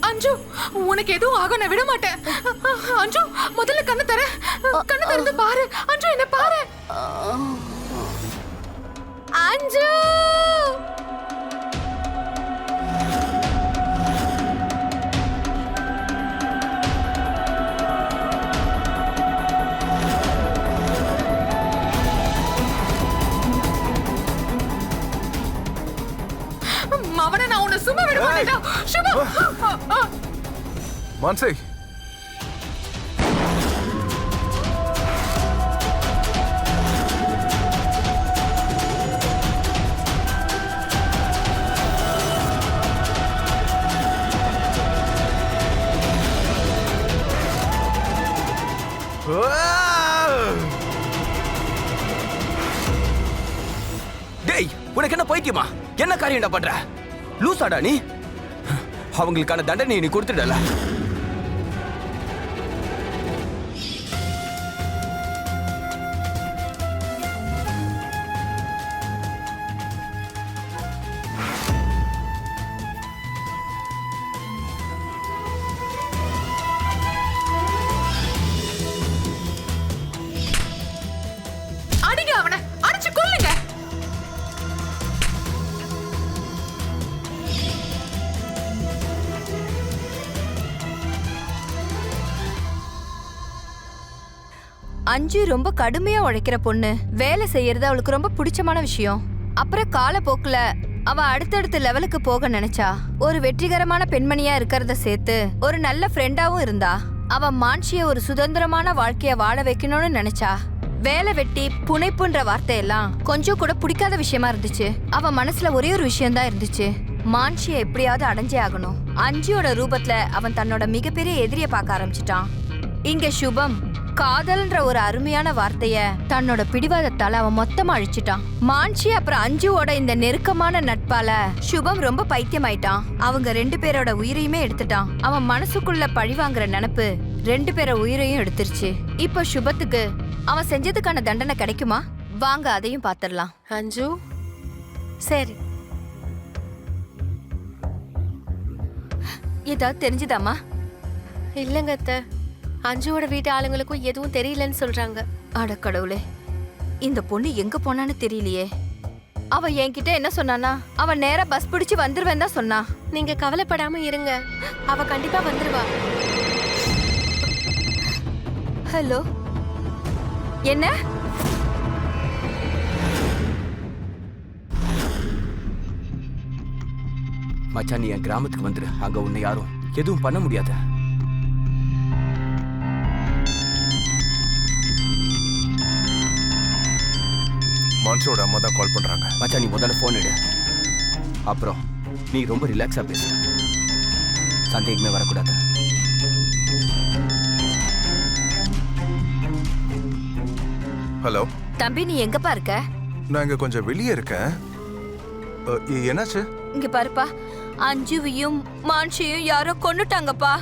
அஞ்சு உனக்கு எதுவும் ஆக நான் விட மாட்டேன். அஞ்சு முதல்ல கண்ணு தர. கண்ணு திறந்து பாரு. அஞ்சு என்ன பாரு. அஞ்சு மவனை நான் உன்னை சும்மா விட மாட்டேன்டா. சுபம் மான்சி, டேய் உனக்கு என்ன பைத்தியமா? என்ன காரியம்டா பண்ற? லூசாடா நீ? அவங்களுக்கான தண்டனை நீ கொடுத்துடல. அடிங்க அவனை. அடிச்சு கொல்லுங்க. அஞ்சு ரொம்ப கடுமையா உழைக்கிற பொண்ணு. வேலை செய்யறது அவளுக்கு ரொம்ப பிடிச்சமான விஷயம். அப்புறம் காலப்போக்குல அவ அடுத்தடுத்த லெவலுக்கு போக நினைச்சா. ஒரு வெற்றிகரமான பெண்மணியா இருக்கிறத சேர்த்து ஒரு நல்ல ஃப்ரெண்டாவும் இருந்தா. அவ மான்சிய ஒரு சுதந்திரமான வாழ்க்கைய வாழ வைக்கணும்னு நினைச்சா. வேலை வெட்டி புனைப்புன்ற வார்த்தையெல்லாம் கொஞ்சம் கூட பிடிக்காத விஷயமா இருந்துச்சு. அவ மனசுல ஒரே ஒரு விஷயம் தான் இருந்துச்சு. மான்சிய எப்படியாவது அடைஞ்சே ஆகணும். அஞ்சியோட ரூபத்துல அவன் தன்னோட மிகப்பெரிய எதிரிய பார்க்க ஆரம்பிச்சிட்டான். இங்க சுபம் காதல்ன்ற ஒரு அருமையான வார்த்தைய தன்னோட பிடிவாதத்தால அவன் மொத்தமா அழிச்சிட்டான். மான்சி அப்புறம் அஞ்சுவோட இந்த நெருக்கமான நட்பால சுபம் ரொம்ப பைத்தியமாயிட்டான். அவங்க 2 பேரோட உயிரையுமே எடுத்துட்டான். அவன் மனசுக்குள்ள பழிவாங்குற நினைப்பு 2 பேர உயிரையும் எடுத்துருச்சு. இப்ப சுபத்துக்கு அவன் செஞ்சதுக்கான தண்டனை கிடைக்குமா? வாங்க அதையும் பாத்திரலாம். அஞ்சு சரி, ஏதாவது தெரிஞ்சுதாமா? இல்லைங்க அத்தை. அஞ்சுவோட வீட்டு ஆளுங்களுக்கும் எதுவும் தெரியலன்னு சொல்றாங்க. அட கடவுளே, இந்த பொண்ணு எங்க போனான்னு தெரியலையே. அவ என்கிட்ட என்ன சொன்னானா, அவன் நேரா பஸ் பிடிச்சு வந்துருவேன் தான் சொன்னா. நீங்க கவலைப்படாம இருங்க, அவ கண்டிப்பா வந்துருவா. ஹலோ, என்ன? மச்சான் நீ என் கிராமத்துக்கு வந்துரு. அங்க உன்னை யாரும் எதுவும் பண்ண முடியாது. மான்சியோட அம்மா தான் கால் பண்றாங்க. மச்சான் நீ முதல்ல ஃபோன் எடு. அப்புறம் நீ ரொம்ப ரிலாக்ஸா பேசு. சந்தேகமே வரக்கூடாது. ஹலோ தம்பி நீ எங்கப்பா இருக்க? நான் இங்க கொஞ்சம் வெளியே இருக்கேன். என்னாச்சு? இங்க பாருப்பா, அஞ்சுவையும் மான்சியும் யாரோ கொன்னுட்டாங்கப்பா.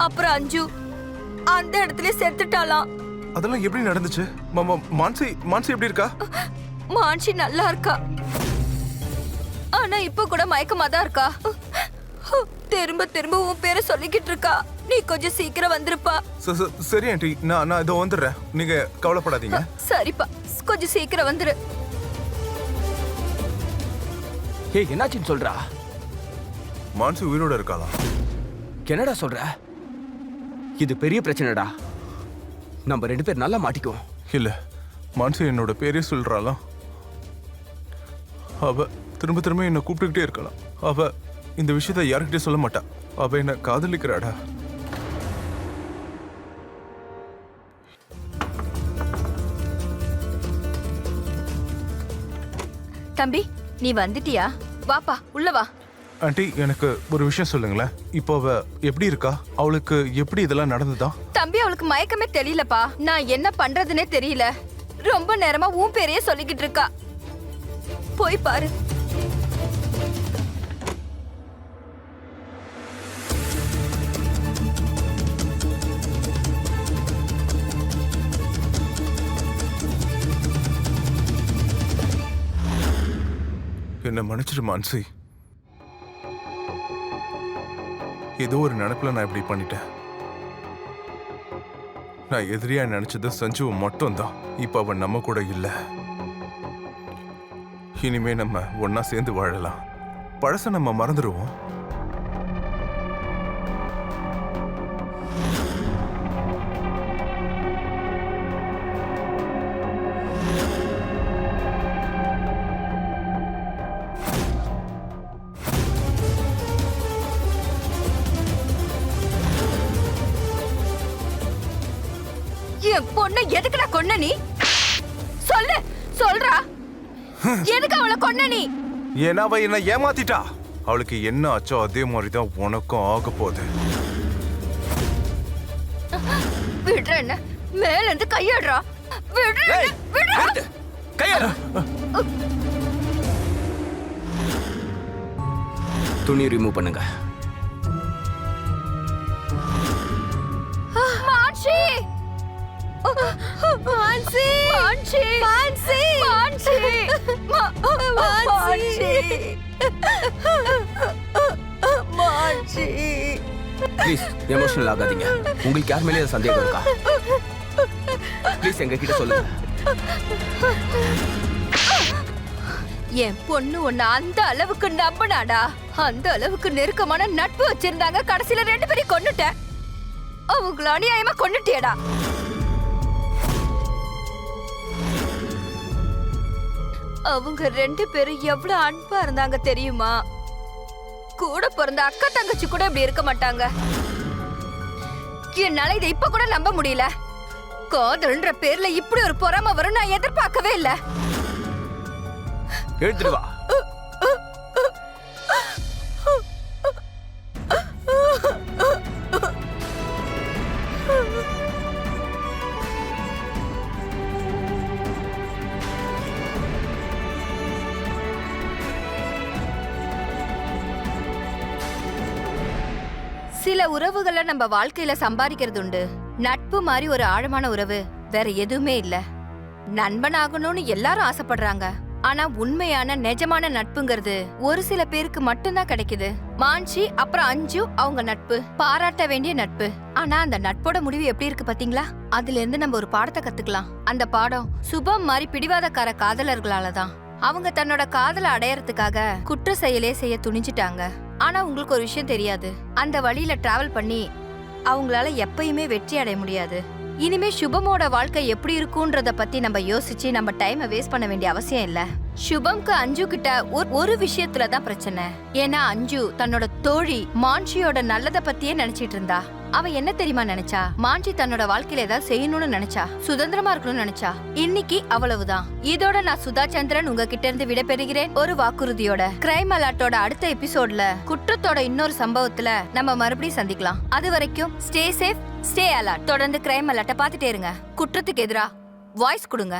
அப்புறம் அஞ்சு அந்த இடத்துல செத்துட்டாளாம். அதெல்லாம் எப்படி நடந்துச்சு? மான்சி எப்படி இருக்கா? மான்சி நல்லா இருக்கா, ஆனா இப்ப கூட மயக்கமா தான் இருக்கா. திரும்ப திரும்ப உன் பேரை சொல்லிக்கிட்டு இருக்கா. நீ கொஞ்சம் சீக்கிரம் வந்துருப்பா. சரி ஆண்டி, நான் இதோ வந்துடுறேன். நீங்க கவலைப்படாதீங்க. சரிப்பா, கொஞ்சம் சீக்கிரம் வந்துரு. ஏய் என்னாச்சுன்னு சொல்றா? மான்சி உயிரோட இருக்காளா? என்னடா சொல்ற? இது பெரிய பிரச்சனைடா. நம்ம 2 பேர் நல்லா மாட்டிக்குவோம். இல்ல, மான்சி என்னோட பேரே சொல்றாளாம். அவ திரும்ப திரும்ப என்னை கூப்பிட்டுக்கிட்டே இருக்கலாம். அவ இந்த விஷயத்த யாருக்கிட்டே சொல்ல மாட்டா. அவ என்ன காதலிக்கிறாடா. தம்பி நீ வந்துட்டியா? வாப்பா உள்ள வா. ஆண்டி எனக்கு ஒரு விஷயம் சொல்லுங்களேன். இப்போ அவ எப்படி இருக்கா? அவளுக்கு எப்படி இதெல்லாம் நடந்ததா? தம்பி அவளுக்கு மயக்கமே தெரியலப்பா. நான் என்ன பண்றதுன்னே தெரியல. ரொம்ப நேரமா உன் பேரையே சொல்லிக்கிட்டு இருக்கா. போய் பாரு. என்ன மன்னிச்சிரு மான்சி. ஏதோ ஒரு நினைப்புல நான் இப்படி பண்ணிட்டேன். நான் எதிரியா நினைச்சது சஞ்சுவை மட்டும் தான். இப்ப அவன் நம்ம கூட இல்ல. இனிமே நம்ம ஒன்னா சேர்ந்து வாழலாம். பழச நம்ம மறந்துடுவோம். என் பொண்ணை எதுக்குடா கொன்ன நீ? சொல்லு, சொல்றா. எதுக்கு அவளை கொன்ன நீ? ஏன்னா அவ என்ன ஏமாத்திட்டா. அவளுக்கு என்ன ஆச்சோ அதே மாதிரிதான் உனக்கும் ஆக போகுது. விடுற என்ன? மேல இருந்து கையாடுறா. துணி ரிமூவ் பண்ணுங்க. மான்சி! மான்சி! மான்சி! மான்சி! மான்சி! மான்சி! மான்சி! ப்ளீஸ் எமோஷனல் ஆகாதீங்க. உங்களுக்கு யார் மேலே சந்தேகம் இருக்கா? ப்ளீஸ் எங்க கிட்ட சொல்லுங்க. என் பொண்ணு உன்னை அந்த அளவுக்கு நம்பினாடா. அந்த அளவுக்கு நெருக்கமான நட்பு வச்சிருந்தாங்க. கடைசியில 2 பேரையும் கொன்னுட்ட. அவங்கள அநியாயமா கொன்னுட்டியடா. அவங்க 2 பேரும் எவ்வளவு அன்பா இருந்தாங்க தெரியுமா? கூட பிறந்த அக்கா தங்கச்சி கூட இப்படி இருக்க மாட்டாங்க. என்னால இதை இப்ப கூட நம்ப முடியல. காதல்ன்ற பேர்ல இப்படி ஒரு பொறாமை வரும் நான் எதிர்பார்க்கவே இல்ல. எடுத்துட்டு வா. சில உறவுகளை நம்ம வாழ்க்கையில சம்பாதிக்கிறது உண்டு. நட்பு மாதிரி ஒரு ஆழமான உறவு வேற எதுவுமே இல்ல. நண்பன் ஆகணும்னு எல்லாரும் ஆசைப்படுறாங்க. ஆனா உண்மையான நிஜமான நட்புங்கிறது ஒரு சில பேருக்கு மட்டும்தான் கிடைக்குது. மான்சி அப்புறம் அஞ்சு அவங்க நட்பு பாராட்ட வேண்டிய நட்பு. ஆனா அந்த நட்போட முடிவு எப்படி இருக்கு பாத்தீங்களா? அதுல இருந்து நம்ம ஒரு பாடத்தை கத்துக்கலாம். அந்த பாடம் சுபம் மாதிரி பிடிவாதக்கார காதலர்களாலதான். அவங்க தன்னோட காதலை அடையறதுக்காக குற்ற செயலே செய்ய துணிஞ்சிட்டாங்க. ஆனா உங்களுக்கு ஒரு விஷயம் தெரியாது. அந்த வழியில டிராவல் பண்ணி அவங்களால எப்பயுமே வெற்றி அடைய முடியாது. இனிமே சுபமோட வாழ்க்கை எப்படி இருக்கும்ன்றத பத்தி நம்ம யோசிச்சு நம்ம டைமை வேஸ்ட் பண்ண வேண்டிய அவசியம் இல்ல. சுபம்க்கு அஞ்சு கிட்ட ஒரு விஷயத்துல தான் பிரச்சனை. ஏன்னா அஞ்சு தன்னோட தோழி மான்ஷியோட நல்லத பத்தியே நினைச்சிட்டு இருந்தா. அவ என்ன தெரியுமா நினைச்சா? மான்ஷி தன்னோட வாழ்க்கையில ஏதாவது செய்யணும்னு நினைச்சா, சுதந்திரமா இருக்கணும்னு நினைச்சா. இன்னைக்கு அவ்வளவுதான். இதோட நான் சுதா சந்திரன் உங்ககிட்ட இருந்து விடைபெறுகிறேன் ஒரு வாக்குறுதியோட. கிரைம் அலர்ட்டோட அடுத்த எபிசோட்ல குற்றத்தோட இன்னொரு சம்பவத்துல நம்ம மறுபடியும் சந்திக்கலாம். அது வரைக்கும் ஸ்டே சேஃப், ஸ்டே அலர்ட். தொடர்ந்து கிரைம் அலர்ட்ட பாத்துட்டே இருங்க. குற்றத்துக்கு எதிரா வாய்ஸ் கொடுங்க.